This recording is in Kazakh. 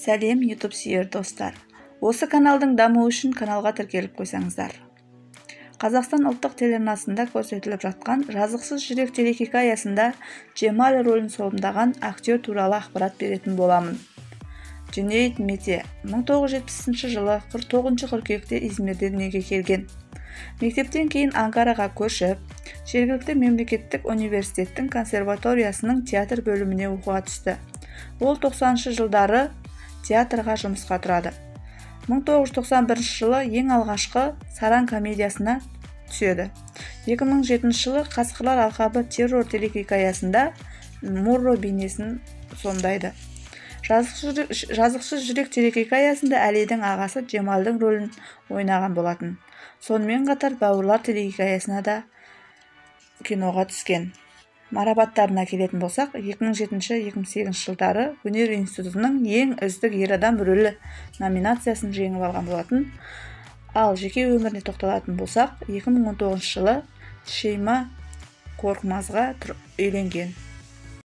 Сәлем YouTube сүйер достар. Осы каналдың дамуы үшін каналға тіркеліп қойсаңыздар. Қазақстан ұлттық телеарнасында көрсетіліп жатқан жазықсыз жүрек телехикаясында Джемаль рөлін сомдаған актер туралы ақпарат беретін боламын. Джунейд Мете 1970 жылы 49 қыркүйекте Измирде дүниеге келген. Мектептен кейін Анкараға көшіп, жергілікті мемлекеттік университеттің консерваториясының театр бөліміне оқуға түсті. Ол 90 жылдары театрға жұмысқа тұрады. 1991 жылы ең алғашқы Саран комедиясына түседі. 2007 жылы Қасқырлар алқабы террор телехикаясында Мурро бейнесін сомдайды. Жазықсыз жүрек телехикаясында Әлидің ағасы Джемальдің рөлін ойнаған болатын. Сонымен қатар Бауырлар телехикаясына да киноға түскен. Марапаттарына келетін болсақ, 2007-2008 жылдары өнер институтының ең үздік ер адам рөлі номинациясын жеңіп алған болатын. Ал жеке өміріне тоқталатын болсақ, 2019 жылы Шейма Коркмазға үйленген.